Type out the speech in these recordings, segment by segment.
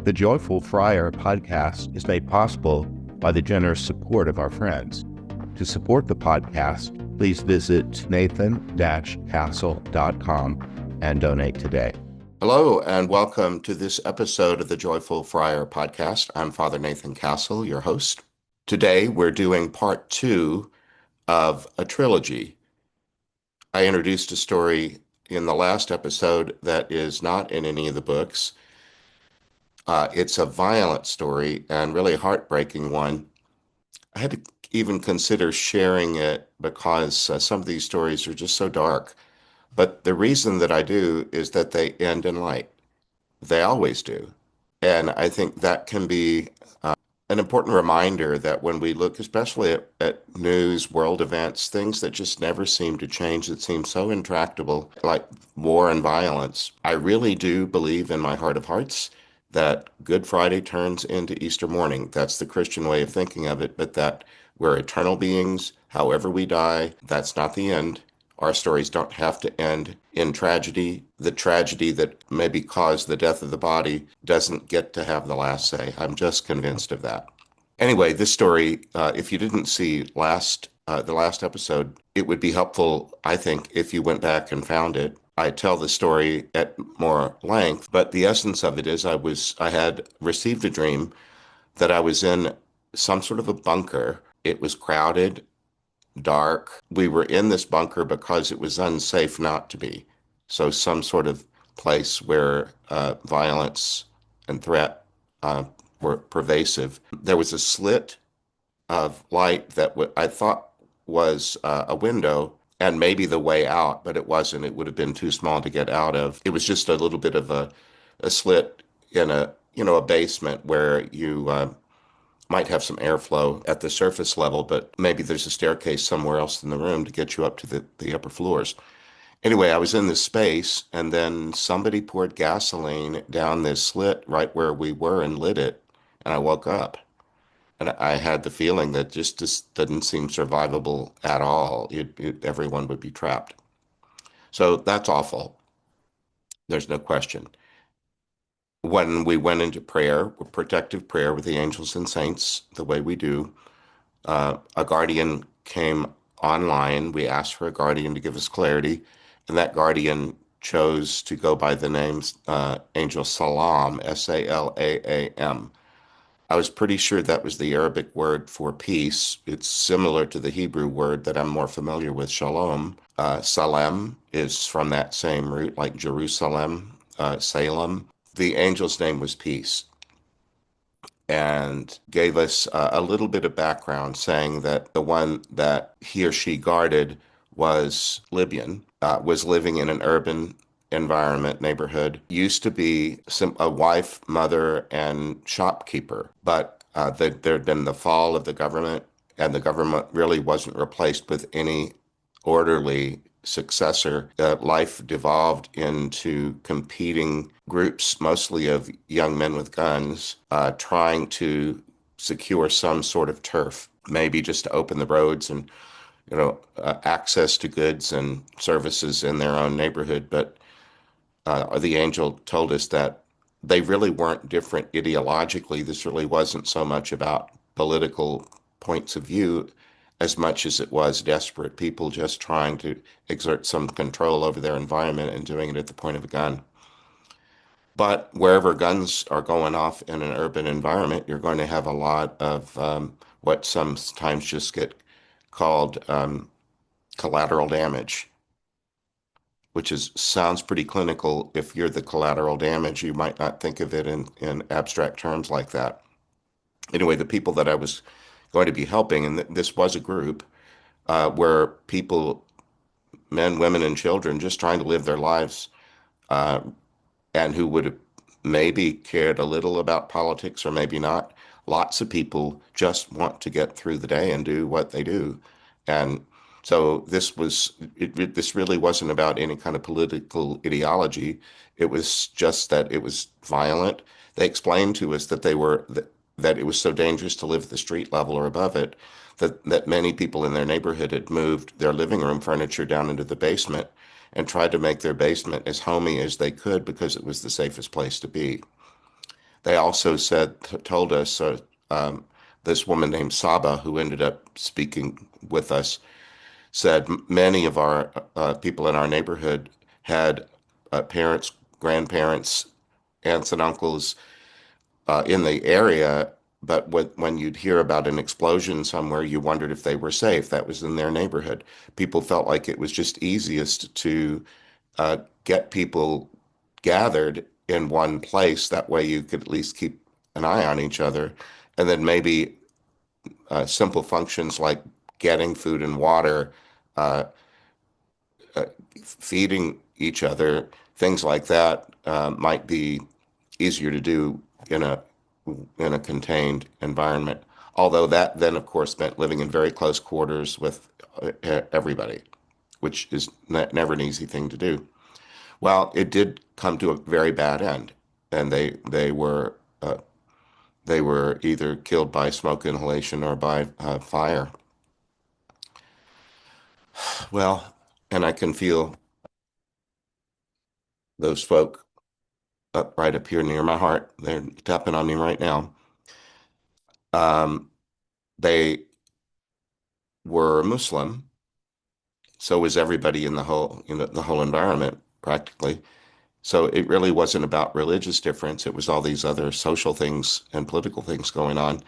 The Joyful Friar podcast is made possible by the generous support of our friends. To support the podcast, please visit nathan-castle.com and donate today. Hello, and welcome to this episode of the Joyful Friar podcast. I'm Father Nathan Castle, your host. Today, we're doing part 2 of a trilogy. I introduced a story in the last episode that is not in any of the books. It's a violent story and really heartbreaking one. I had to even consider sharing it because some of these stories are just so dark. But the reason that I do is that they end in light. They always do. And I think that can be an important reminder that when we look, especially at news, world events, things that just never seem to change, that seem so intractable, like war and violence, I really do believe in my heart of hearts that Good Friday turns into Easter morning. That's the Christian way of thinking of it, but that we're eternal beings, however we die, that's not the end. Our stories don't have to end in tragedy. The tragedy that maybe caused the death of the body doesn't get to have the last say. I'm just convinced of that. Anyway, this story, if you didn't see the last episode, it would be helpful, I think, if you went back and found it. I tell the story at more length, but the essence of it is I had received a dream that I was in some sort of a bunker. It was crowded, dark. We were in this bunker because it was unsafe not to be. So some sort of place where violence and threat were pervasive. There was a slit of light that I thought was a window and maybe the way out, but it wasn't. It would have been too small to get out of. It was just a little bit of a slit in a basement where you might have some airflow at the surface level, but maybe there's a staircase somewhere else in the room to get you up to the upper floors. Anyway, I was in this space, and then somebody poured gasoline down this slit right where we were and lit it, and I woke up. And I had the feeling that just didn't seem survivable at all. Everyone would be trapped. So that's awful. There's no question. When we went into prayer, protective prayer with the angels and saints, the way we do, a guardian came online. We asked for a guardian to give us clarity, and that guardian chose to go by the name Angel Salaam, Salaam. I was pretty sure that was the Arabic word for peace. It's similar to the Hebrew word that I'm more familiar with, shalom. Salem is from that same root, like Jerusalem, Salem. The angel's name was Peace, and gave us a little bit of background saying that the one that he or she guarded was Libyan, was living in an urban environment, neighborhood, used to be a wife, mother, and shopkeeper, but there had been the fall of the government, and the government really wasn't replaced with any orderly successor. Life devolved into competing groups, mostly of young men with guns, trying to secure some sort of turf, maybe just to open the roads and access to goods and services in their own neighborhood. But the angel told us that they really weren't different ideologically. This really wasn't so much about political points of view as much as it was desperate people just trying to exert some control over their environment and doing it at the point of a gun. But wherever guns are going off in an urban environment, you're going to have a lot of what sometimes just get called collateral damage, which sounds pretty clinical. If you're the collateral damage, you might not think of it in abstract terms like that. Anyway, the people that I was going to be helping, and this was a group, were people, men, women, and children, just trying to live their lives, and who would have maybe cared a little about politics or maybe not. Lots of people just want to get through the day and do what they do. And so this really wasn't about any kind of political ideology. It was just that it was violent. They explained to us that that it was so dangerous to live at the street level or above it that many people in their neighborhood had moved their living room furniture down into the basement and tried to make their basement as homey as they could because it was the safest place to be. They also told us, this woman named Saba, who ended up speaking with us, said many of our people in our neighborhood had parents, grandparents, aunts and uncles in the area, but when you'd hear about an explosion somewhere, you wondered if they were safe. That was in their neighborhood. People felt like it was just easiest to get people gathered in one place. That way you could at least keep an eye on each other. And then maybe simple functions like getting food and water, uh, uh, feeding each other, things like that might be easier to do in a contained environment. Although that then, of course, meant living in very close quarters with everybody, which is never an easy thing to do. Well, it did come to a very bad end, and they were either killed by smoke inhalation or by fire. Well, and I can feel those folk right up here near my heart. They're tapping on me right now. Um, they were Muslim, so was everybody in the whole environment practically. So it really wasn't about religious difference. It was all these other social things and political things going on.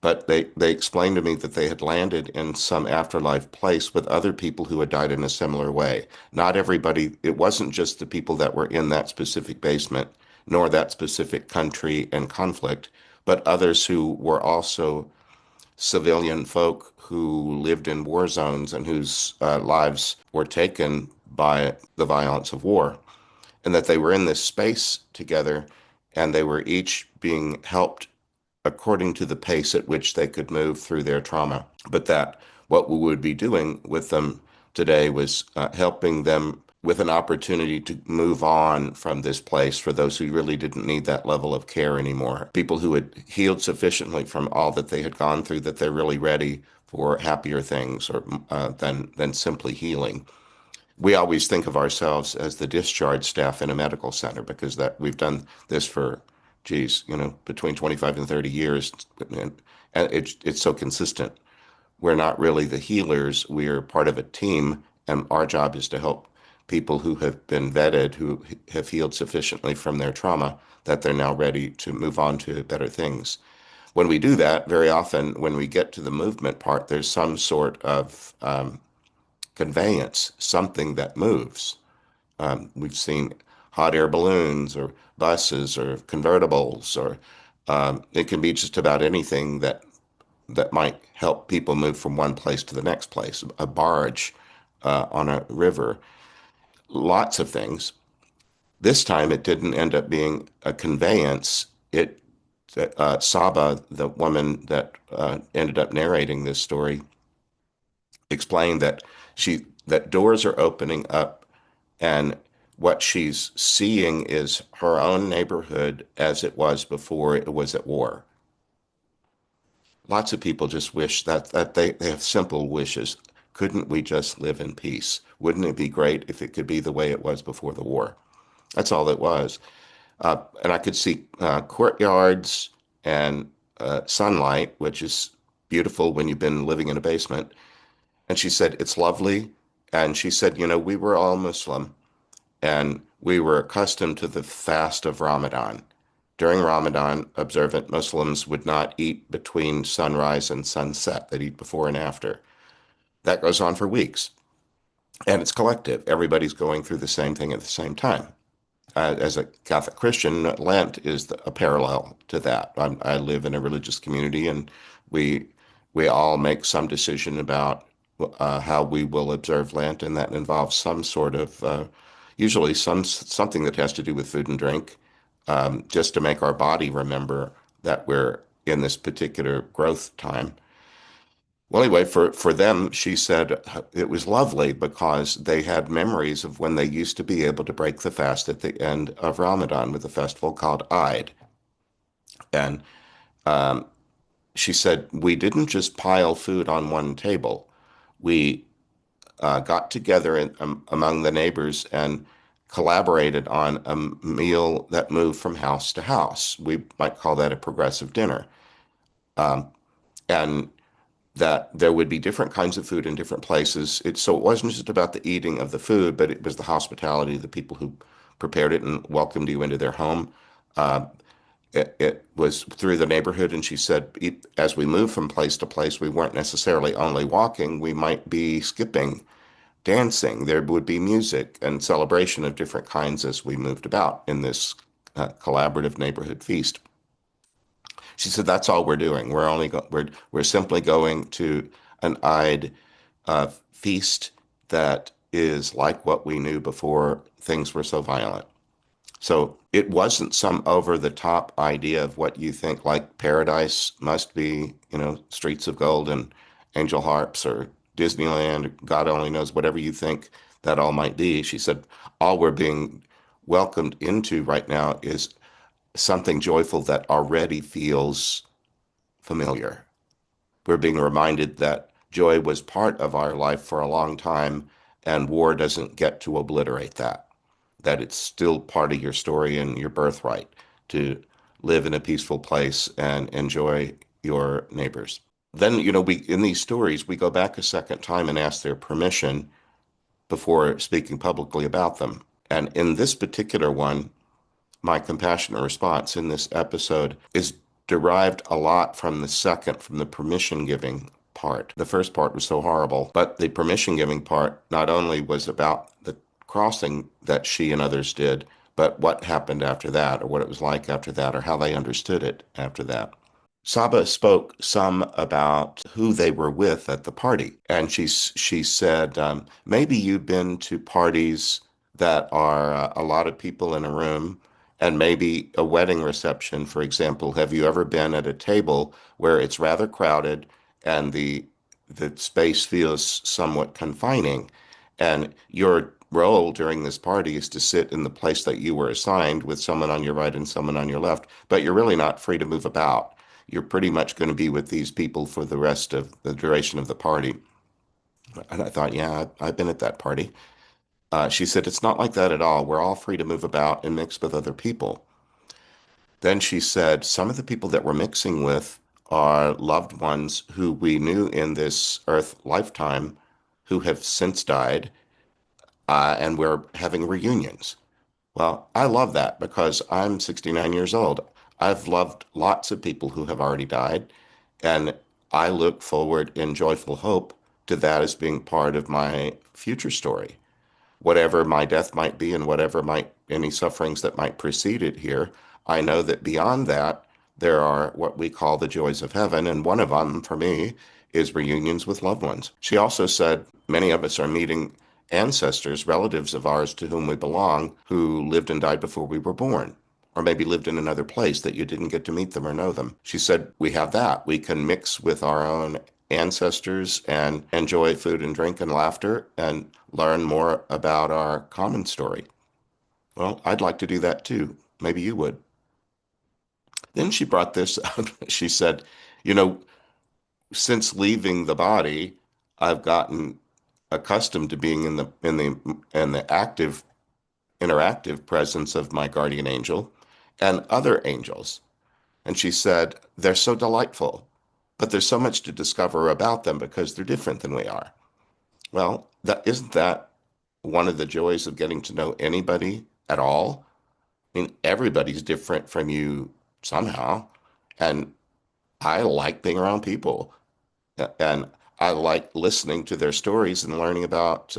But they explained to me that they had landed in some afterlife place with other people who had died in a similar way. Not everybody, it wasn't just the people that were in that specific basement, nor that specific country and conflict, but others who were also civilian folk who lived in war zones and whose lives were taken by the violence of war, and that they were in this space together and they were each being helped according to the pace at which they could move through their trauma. But that what we would be doing with them today was helping them with an opportunity to move on from this place for those who really didn't need that level of care anymore. People who had healed sufficiently from all that they had gone through that they're really ready for happier things or than simply healing. We always think of ourselves as the discharge staff in a medical center because that we've done this for, geez, between 25 and 30 years, and it's so consistent. We're not really the healers. We're part of a team, and our job is to help people who have been vetted, who have healed sufficiently from their trauma that they're now ready to move on to better things. When we do that, very often when we get to the movement part, there's some sort of conveyance, something that moves. We've seen hot air balloons or buses or convertibles, or it can be just about anything that might help people move from one place to the next place. A barge on a river, lots of things. This time, it didn't end up being a conveyance. It Saba, the woman that ended up narrating this story, explained that doors are opening up and what she's seeing is her own neighborhood as it was before it was at war. Lots of people just wish that they have simple wishes. Couldn't we just live in peace? Wouldn't it be great if it could be the way it was before the war? That's all it was. And I could see courtyards and sunlight, which is beautiful when you've been living in a basement. And she said, it's lovely. And she said, we were all Muslim and we were accustomed to the fast of Ramadan. During Ramadan, observant Muslims would not eat between sunrise and sunset. They'd eat before and after. That goes on for weeks. And it's collective. Everybody's going through the same thing at the same time. As a Catholic Christian, Lent is a parallel to that. I live in a religious community, and we we all make some decision about how we will observe Lent, and that involves some sort of usually something that has to do with food and drink, just to make our body remember that we're in this particular growth time. Well, anyway, for them, she said it was lovely because they had memories of when they used to be able to break the fast at the end of Ramadan with a festival called Eid. And um, she said, we didn't just pile food on one table. We got together among the neighbors and collaborated on a meal that moved from house to house. We might call that a progressive dinner. Um, and that there would be different kinds of food in different places. So it wasn't just about the eating of the food, but it was the hospitality of the people who prepared it and welcomed you into their home. Uh, it was through the neighborhood, and she said, as we moved from place to place, we weren't necessarily only walking. We might be skipping, dancing. There would be music and celebration of different kinds as we moved about in this collaborative neighborhood feast. She said, "That's all we're doing. We're simply going to an Eid feast that is like what we knew before things were so violent." So it wasn't some over the top idea of what you think like paradise must be, streets of gold and angel harps or Disneyland, God only knows whatever you think that all might be. She said, all we're being welcomed into right now is something joyful that already feels familiar. We're being reminded that joy was part of our life for a long time, and war doesn't get to obliterate that. That it's still part of your story and your birthright to live in a peaceful place and enjoy your neighbors. Then, we in these stories, we go back a second time and ask their permission before speaking publicly about them. And in this particular one, my compassionate response in this episode is derived a lot from the permission giving part. The first part was so horrible, but the permission giving part not only was about the crossing that she and others did, but what happened after that, or what it was like after that, or how they understood it after that. Saba spoke some about who they were with at the party, and she said, maybe you've been to parties that are a lot of people in a room, and maybe a wedding reception, for example. Have you ever been at a table where it's rather crowded and the space feels somewhat confining, and your role during this party is to sit in the place that you were assigned with someone on your right and someone on your left, but you're really not free to move about. You're pretty much going to be with these people for the rest of the duration of the party. And I thought, yeah, I've been at that party. She said, it's not like that at all. We're all free to move about and mix with other people. Then she said, some of the people that we're mixing with are loved ones who we knew in this earth lifetime who have since died, and we're having reunions. Well, I love that because I'm 69 years old. I've loved lots of people who have already died, and I look forward in joyful hope to that as being part of my future story. Whatever my death might be and whatever might any sufferings that might precede it here, I know that beyond that, there are what we call the joys of heaven, and one of them for me is reunions with loved ones. She also said many of us are meeting ancestors, relatives of ours to whom we belong, who lived and died before we were born, or maybe lived in another place that you didn't get to meet them or know them. She said, we have that. We can mix with our own ancestors and enjoy food and drink and laughter and learn more about our common story. Well, I'd like to do that too. Maybe you would. Then she brought this up. She said, you know, since leaving the body, I've gotten accustomed to being in the active, interactive presence of my guardian angel and other angels. And she said, they're so delightful, but there's so much to discover about them because they're different than we are. Well, that isn't that one of the joys of getting to know anybody at all? I mean, everybody's different from you somehow. And I like being around people. And I like listening to their stories and learning about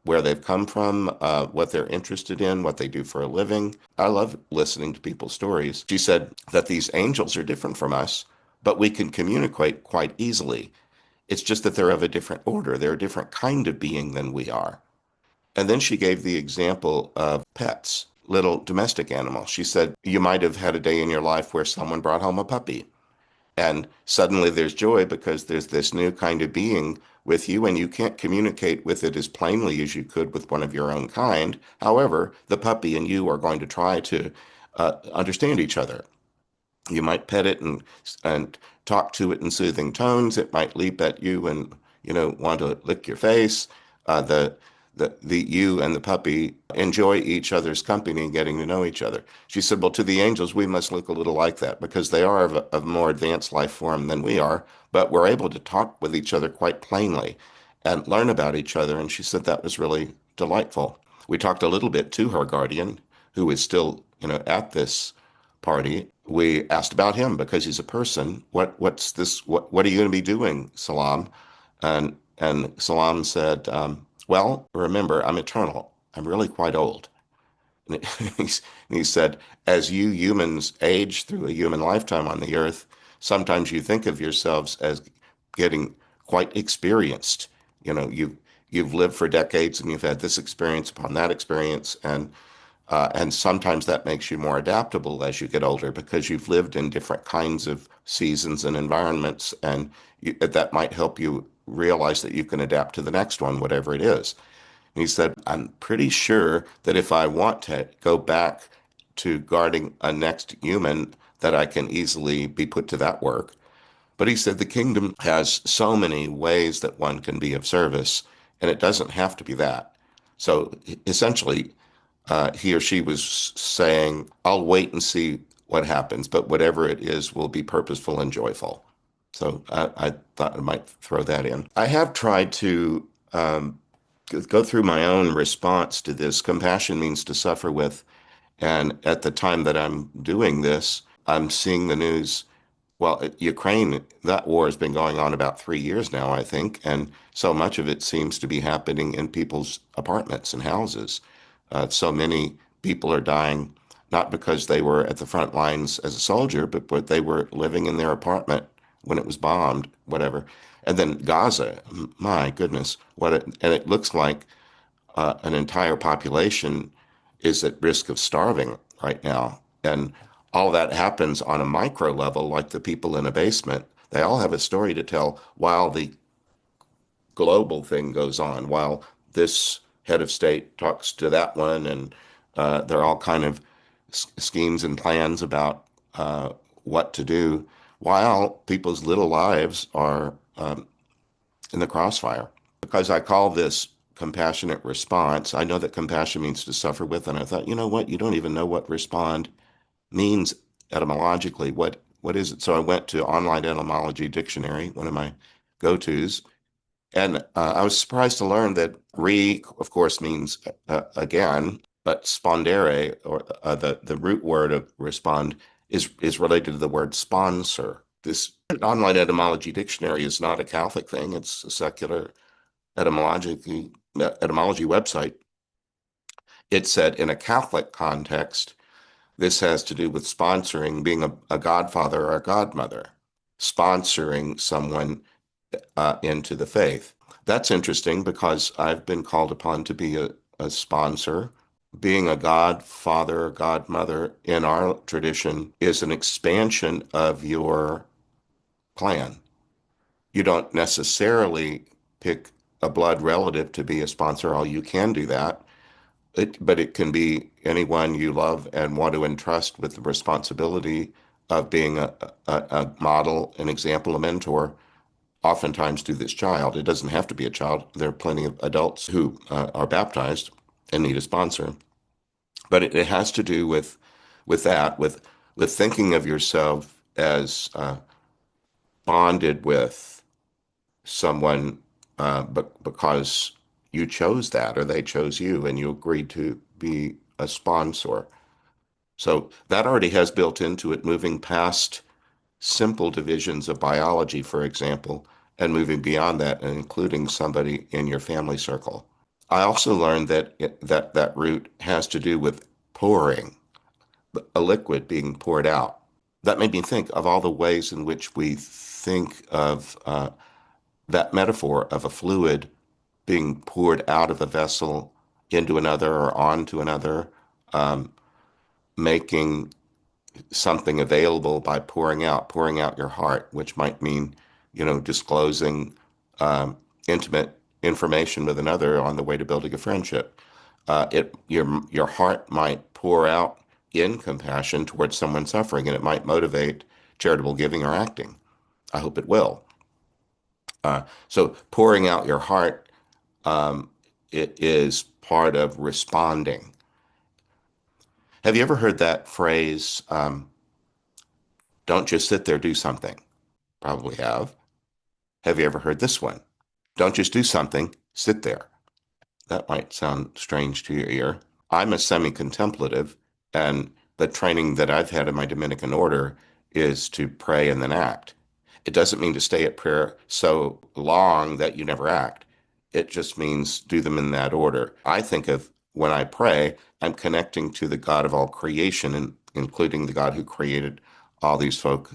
where they've come from, what they're interested in, what they do for a living. I love listening to people's stories. She said that these angels are different from us, but we can communicate quite easily. It's just that they're of a different order. They're a different kind of being than we are. And then she gave the example of pets, little domestic animals. She said, you might have had a day in your life where someone brought home a puppy. And suddenly there's joy because there's this new kind of being with you, and you can't communicate with it as plainly as you could with one of your own kind. However, the puppy and you are going to try to understand each other. You might pet it and talk to it in soothing tones. It might leap at you and want to lick your face. The the you and the puppy enjoy each other's company and getting to know each other. She said, well, to the angels, we must look a little like that because they are of a more advanced life form than we are, but we're able to talk with each other quite plainly and learn about each other. And she said that was really delightful. We talked a little bit to her guardian, who is still, at this party. We asked about him because he's a person. What's this? What are you going to be doing, Salam? And Salam said, well, remember, I'm eternal. I'm really quite old. And he said, as you humans age through a human lifetime on the earth, sometimes you think of yourselves as getting quite experienced. You know, you've lived for decades and you've had this experience upon that experience, and sometimes that makes you more adaptable as you get older because you've lived in different kinds of seasons and environments, and that might help you realize that you can adapt to the next one, whatever it is. And he said, I'm pretty sure that if I want to go back to guarding a next human, that I can easily be put to that work. But he said the kingdom has so many ways that one can be of service, and it doesn't have to be that. So essentially, he or she was saying, I'll wait and see what happens, but whatever it is will be purposeful and joyful. So I thought I might throw that in. I have tried to go through my own response to this. Compassion means to suffer with. And at the time that I'm doing this, I'm seeing the news. Well, Ukraine, that war has been going on about 3 years now, I think, and so much of it seems to be happening in people's apartments and houses. So many people are dying not because they were at the front lines as a soldier, but they were living in their apartment when it was bombed, whatever. And then Gaza, my goodness, and it looks like an entire population is at risk of starving right now. And all that happens on a micro level, like the people in a basement. They all have a story to tell while the global thing goes on, while this head of state talks to that one, and there are all kind of schemes and plans about what to do, while people's little lives are in the crossfire. Because I call this compassionate response, I know that compassion means to suffer with, and I thought, you know what? You don't even know what respond means etymologically. What is it? So I went to Online Etymology Dictionary, one of my go-tos, and I was surprised to learn that of course, means again, but spondere, or the root word of respond, is related to the word sponsor. This Online Etymology Dictionary is not a Catholic thing; it's a secular etymology website. It said in a Catholic context, this has to do with sponsoring, being a godfather or a godmother, sponsoring someone into the faith. That's interesting because I've been called upon to be a sponsor. Being a godfather or godmother in our tradition is an expansion of your clan. You don't necessarily pick a blood relative to be a sponsor, although you can do that. But it can be anyone you love and want to entrust with the responsibility of being a model, an example, a mentor, oftentimes to this child. It doesn't have to be a child. There are plenty of adults who are baptized and need a sponsor. But it has to do with that, with thinking of yourself as bonded with someone, but because you chose that or they chose you and you agreed to be a sponsor. So that already has built into it moving past simple divisions of biology, for example, and moving beyond that and including somebody in your family circle. I also learned that that root has to do with pouring, a liquid being poured out. That made me think of all the ways in which we think of that metaphor of a fluid being poured out of a vessel into another or onto another, um, making something available by pouring out your heart, which might mean, disclosing intimate information with another on the way to building a friendship. Your heart might pour out in compassion towards someone suffering, and it might motivate charitable giving or acting. I hope it will. So pouring out your heart um, It is part of responding. Have you ever heard that phrase, don't just sit there, do something? Probably have. Have you ever heard this one? Don't just do something, sit there. That might sound strange to your ear. I'm a semi-contemplative, and the training that I've had in my Dominican order is to pray and then act. It doesn't mean to stay at prayer so long that you never act. It just means do them in that order. I think of when I pray, I'm connecting to the God of all creation, and including the God who created all these folk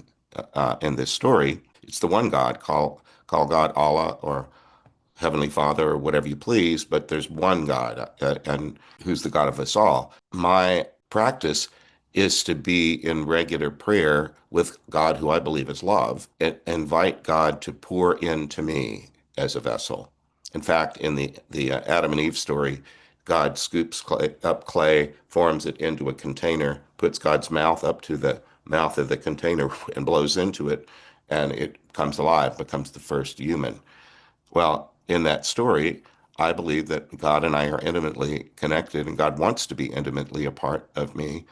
in this story. It's the one God, call God Allah or Heavenly Father or whatever you please, but there's one God, and who's the God of us all. My practice is to be in regular prayer with God, who I believe is love, and invite God to pour into me as a vessel. In fact, in the Adam and Eve story, God scoops up clay, forms it into a container, puts God's mouth up to the mouth of the container and blows into it, and it comes alive, becomes the first human. Well, in that story, I believe that God and I are intimately connected, and God wants to be intimately a part of me.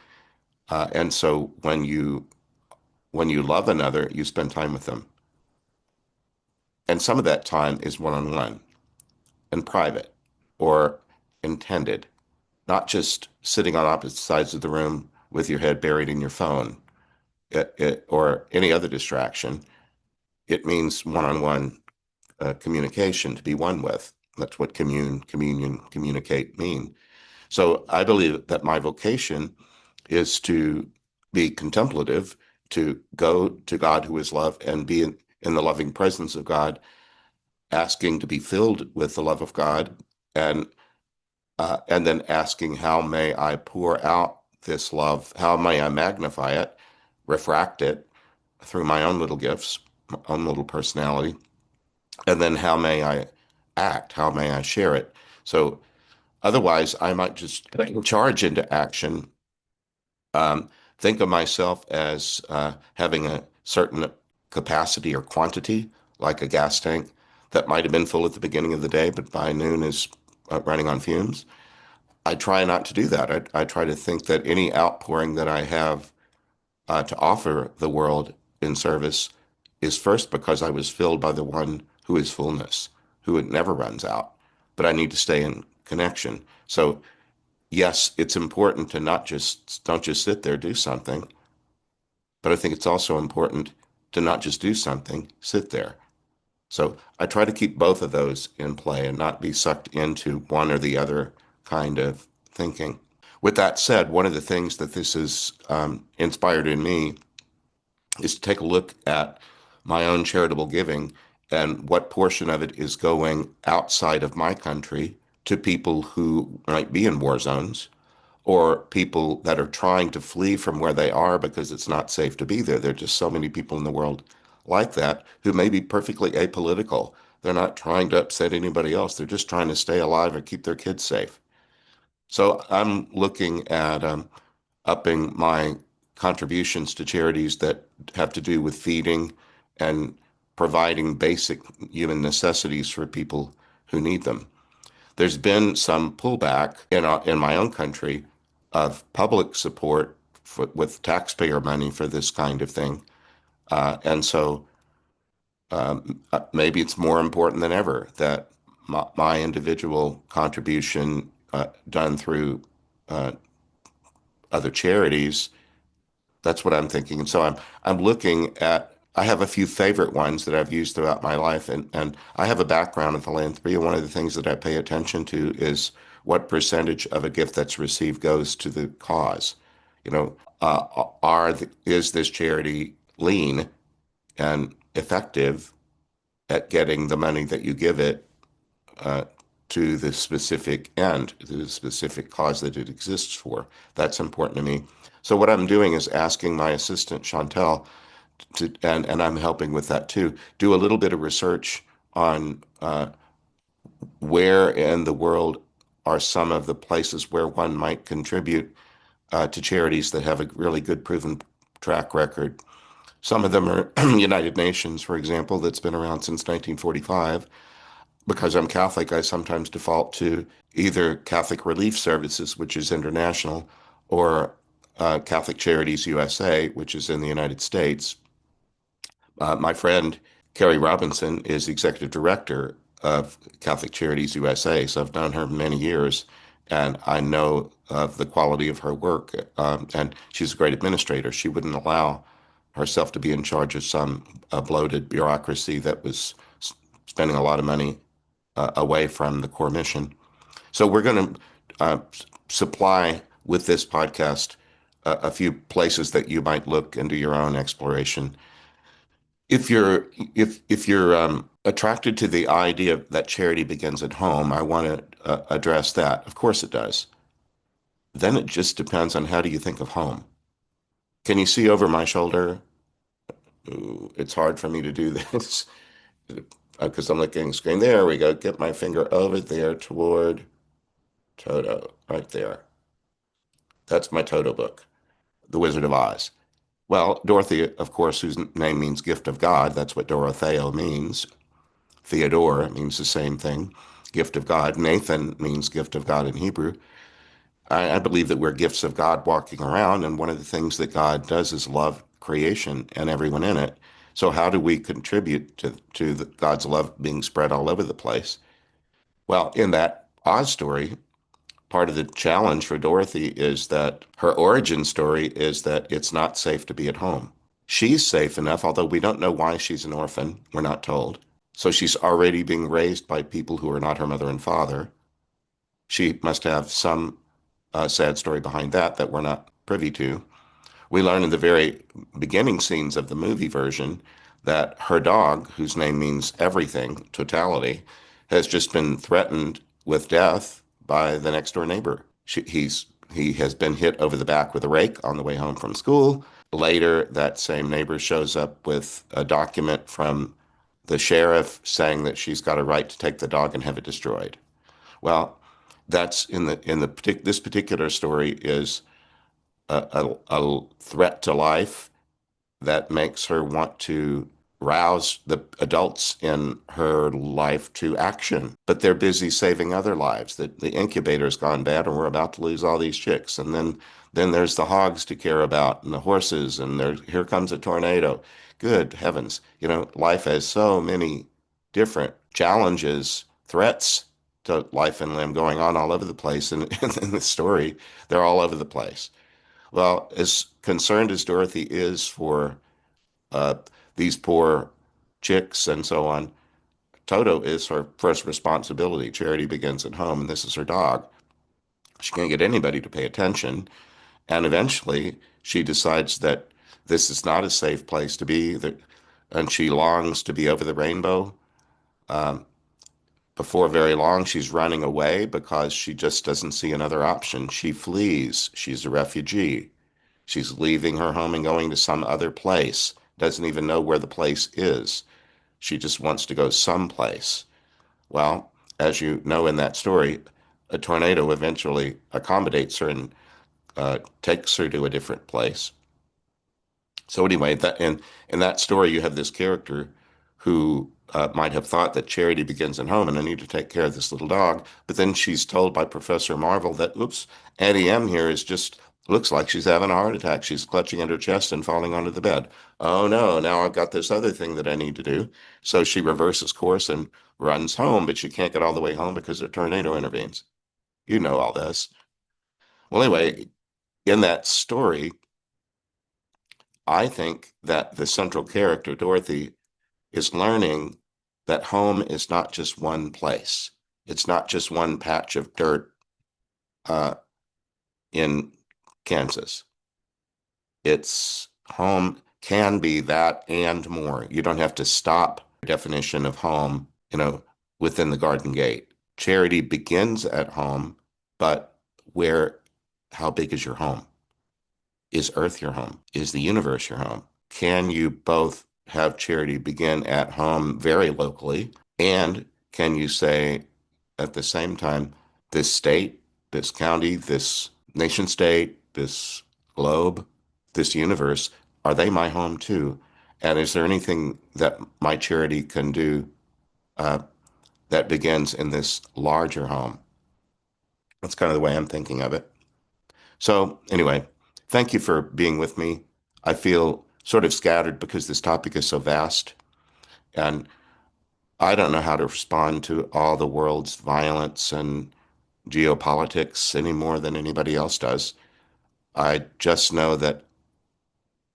And so when you love another, you spend time with them, and some of that time is one-on-one and private or intended, not just sitting on opposite sides of the room with your head buried in your phone, or any other distraction. It means one-on-one communication, to be one with. That's what communion, communicate mean. So I believe that my vocation is to be contemplative, to go to God who is love and be in the loving presence of God, asking to be filled with the love of God, and and then asking, how may I pour out this love? How may I magnify it, refract it through my own little gifts, my own little personality, and then how may I act? How may I share it? So otherwise, I might just charge into action, think of myself as having a certain capacity or quantity, like a gas tank that might have been full at the beginning of the day, but by noon is running on fumes. I try not to do that. I try to think that any outpouring that I have to offer the world in service is first because I was filled by the one who is fullness, who it never runs out. But I need to stay in connection. So yes, it's important to not just don't just sit there, do something. But I think it's also important to not just do something, sit there. So I try to keep both of those in play and not be sucked into one or the other kind of thinking. With that said, one of the things that this has inspired in me is to take a look at my own charitable giving and what portion of it is going outside of my country to people who might be in war zones or people that are trying to flee from where they are because it's not safe to be there. There are just so many people in the world like that who may be perfectly apolitical. They're not trying to upset anybody else. They're just trying to stay alive or keep their kids safe. So I'm looking at upping my contributions to charities that have to do with feeding and providing basic human necessities for people who need them. There's been some pullback in my own country of public support with taxpayer money for this kind of thing. And so maybe it's more important than ever that my individual contribution done through uh, other charities. That's what I'm thinking. And so I'm looking at. I have a few favorite ones that I've used throughout my life, and I have a background in philanthropy. And one of the things that I pay attention to is what percentage of a gift that's received goes to the cause. Is this charity lean and effective at getting the money that you give it uh, to the specific end, to the specific cause that it exists for? That's important to me. So what I'm doing is asking my assistant Chantel and I'm helping with that too, do a little bit of research on where in the world are some of the places where one might contribute to charities that have a really good proven track record. Some of them are United Nations, for example, that's been around since 1945. Because I'm Catholic, I sometimes default to either Catholic Relief Services, which is international, or Catholic Charities USA, which is in the United States. My friend Carrie Robinson is the executive director of Catholic Charities USA, so I've known her many years, and I know of the quality of her work. And she's a great administrator. She wouldn't allow herself to be in charge of some bloated bureaucracy that was spending a lot of money away from the core mission. So we're going to supply with this podcast a few places that you might look into your own exploration. If you're attracted to the idea that charity begins at home, I want to address that. Of course it does. Then it just depends on how do you think of home. Can you see over my shoulder? Ooh, it's hard for me to do this because I'm looking at the screen. There we go. Get my finger over there toward Toto, right there. That's my Toto book, The Wizard of Oz. Well, Dorothy, of course, whose name means gift of God, that's what Dorotheo means. Theodore means the same thing, gift of God. Nathan means gift of God in Hebrew. I believe that we're gifts of God walking around, and one of the things that God does is love creation and everyone in it. So how do we contribute to God's love being spread all over the place? Well, in that Oz story, part of the challenge for Dorothy is that her origin story is that it's not safe to be at home. She's safe enough, although we don't know why she's an orphan. We're not told. So she's already being raised by people who are not her mother and father. She must have some sad story behind that we're not privy to. We learn in the very beginning scenes of the movie version that her dog, whose name means everything, totality, has just been threatened with death by the next door neighbor. He has been hit over the back with a rake on the way home from school. Later, that same neighbor shows up with a document from the sheriff saying that she's got a right to take the dog and have it destroyed. Well, that's in this particular story is a threat to life that makes her want to rouse the adults in her life to action. But they're busy saving other lives. The incubator's gone bad and we're about to lose all these chicks. And then there's the hogs to care about and the horses and here comes a tornado. Good heavens. You know, life has so many different challenges, threats to life and limb going on all over the place. And in the story, they're all over the place. Well, as concerned as Dorothy is for uh, these poor chicks and so on, Toto is her first responsibility. Charity begins at home, and this is her dog. She can't get anybody to pay attention. And eventually, she decides that this is not a safe place to be, and she longs to be over the rainbow. Um, Before very long, she's running away because she just doesn't see another option. She flees. She's a refugee. She's leaving her home and going to some other place, doesn't even know where the place is. She just wants to go someplace. Well, as you know in that story, a tornado eventually accommodates her and takes her to a different place. So anyway, in that story, you have this character who might have thought that charity begins at home and I need to take care of this little dog. But then she's told by Professor Marvel that, oops, Auntie M here is just looks like she's having a heart attack. She's clutching at her chest and falling onto the bed. Oh no, now I've got this other thing that I need to do. So she reverses course and runs home, but she can't get all the way home because a tornado intervenes. You know all this. Well, anyway, in that story, I think that the central character, Dorothy, is learning that home is not just one place. It's not just one patch of dirt uh, in Kansas. It's home can be that and more. You don't have to stop your definition of home, within the Garden Gate. Charity begins at home, but where, how big is your home? Is Earth your home? Is the universe your home? Can you both have charity begin at home very locally? And can you say at the same time, this state, this county, this nation state, this globe, this universe, are they my home too? And is there anything that my charity can do uh, that begins in this larger home. That's kind of the way I'm thinking of it. So anyway, thank you for being with me. I feel sort of scattered because this topic is so vast, and I don't know how to respond to all the world's violence and geopolitics any more than anybody else does. I just know that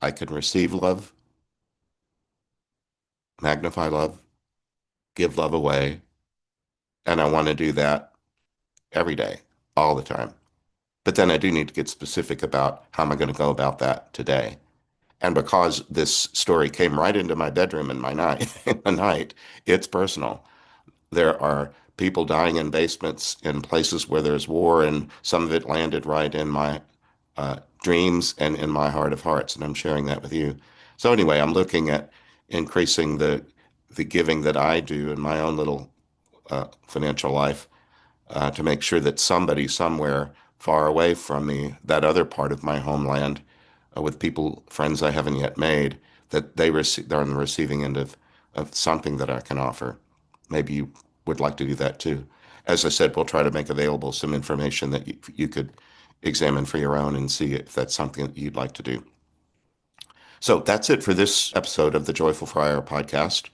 I can receive love, magnify love, give love away, and I want to do that every day, all the time. But then I do need to get specific about how am I going to go about that today. And because this story came right into my bedroom in my night, in the night, it's personal. There are people dying in basements in places where there's war, and some of it landed right in my dreams and in my heart of hearts, and I'm sharing that with you. So anyway, I'm looking at increasing the giving that I do in my own little financial life to make sure that somebody somewhere far away from me, that other part of my homeland, with people, friends I haven't yet made, that they're on the receiving end of something that I can offer. Maybe you would like to do that too. As I said, we'll try to make available some information that you could examine for your own and see if that's something that you'd like to do. So that's it for this episode of the Joyful Friar podcast.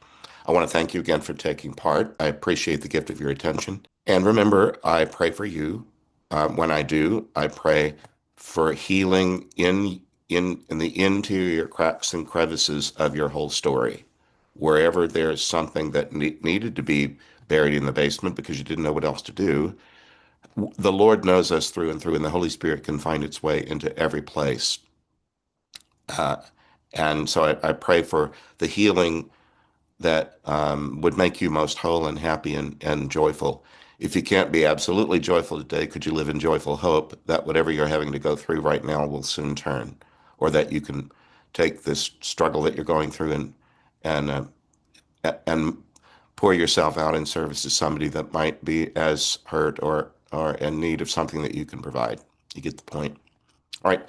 I want to thank you again for taking part. I appreciate the gift of your attention. And remember, I pray for you. When I do, I pray for healing in the interior cracks and crevices of your whole story. Wherever there's something that needed to be buried in the basement because you didn't know what else to do, the Lord knows us through and through, and the Holy Spirit can find its way into every place. Uh, and so I pray for the healing that would make you most whole and happy and joyful. If you can't be absolutely joyful today, could you live in joyful hope that whatever you're having to go through right now will soon turn, or that you can take this struggle that you're going through and and pour yourself out in service to somebody that might be as hurt or in need of something that you can provide. You get the point. All right.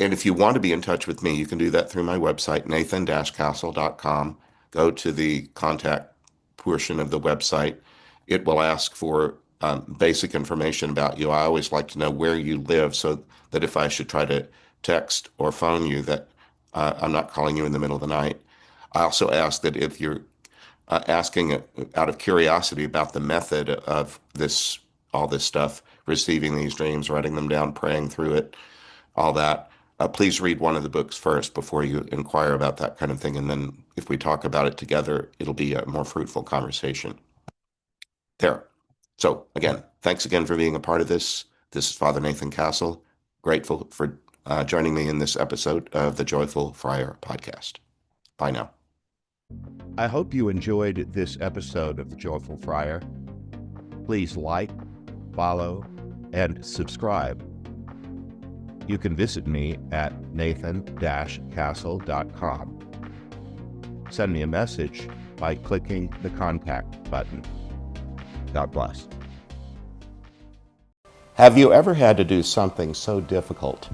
And if you want to be in touch with me, you can do that through my website, nathan-castle.com. Go to the contact portion of the website. It will ask for basic information about you. I always like to know where you live so that if I should try to text or phone you, that I'm not calling you in the middle of the night. I also ask that if you're asking out of curiosity about the method of all this stuff, receiving these dreams, writing them down, praying through it, all that. Please read one of the books first before you inquire about that kind of thing. And then if we talk about it together, it'll be a more fruitful conversation. There. So again, thanks again for being a part of this. This is Father Nathan Castle. Grateful for joining me in this episode of the Joyful Friar podcast. Bye now. I hope you enjoyed this episode of the Joyful Friar. Please like, follow, and subscribe. You can visit me at nathan-castle.com. Send me a message by clicking the contact button. God bless. Have you ever had to do something so difficult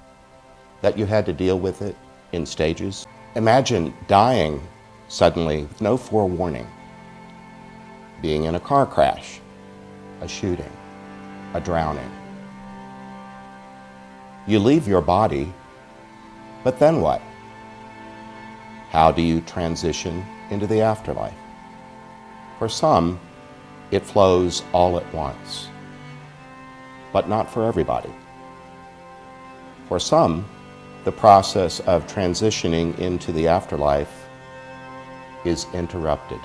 that you had to deal with it in stages? Imagine dying suddenly with no forewarning, being in a car crash, a shooting, a drowning. You leave your body, but then what? How do you transition into the afterlife? For some, it flows all at once, but not for everybody. For some, the process of transitioning into the afterlife is interrupted.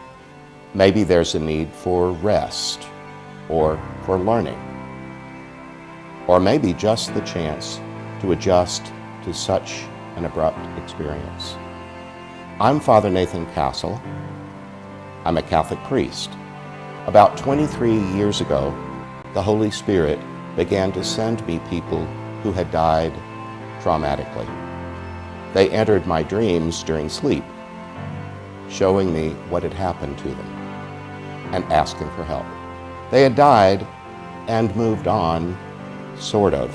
Maybe there's a need for rest or for learning, or maybe just the chance to adjust to such an abrupt experience. I'm Father Nathan Castle. I'm a Catholic priest. About 23 years ago, the Holy Spirit began to send me people who had died traumatically. They entered my dreams during sleep, showing me what had happened to them and asking for help. They had died and moved on, sort of,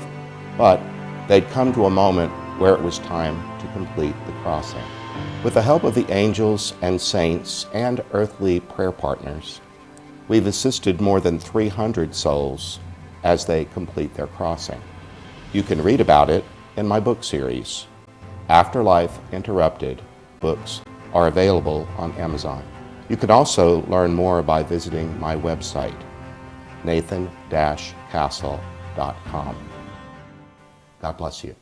but they'd come to a moment where it was time to complete the crossing. With the help of the angels and saints and earthly prayer partners, We've assisted more than 300 souls as they complete their crossing. You can read about it in my book series. Afterlife Interrupted books are available on Amazon. You can also learn more by visiting my website, nathan-castle.com. God bless you.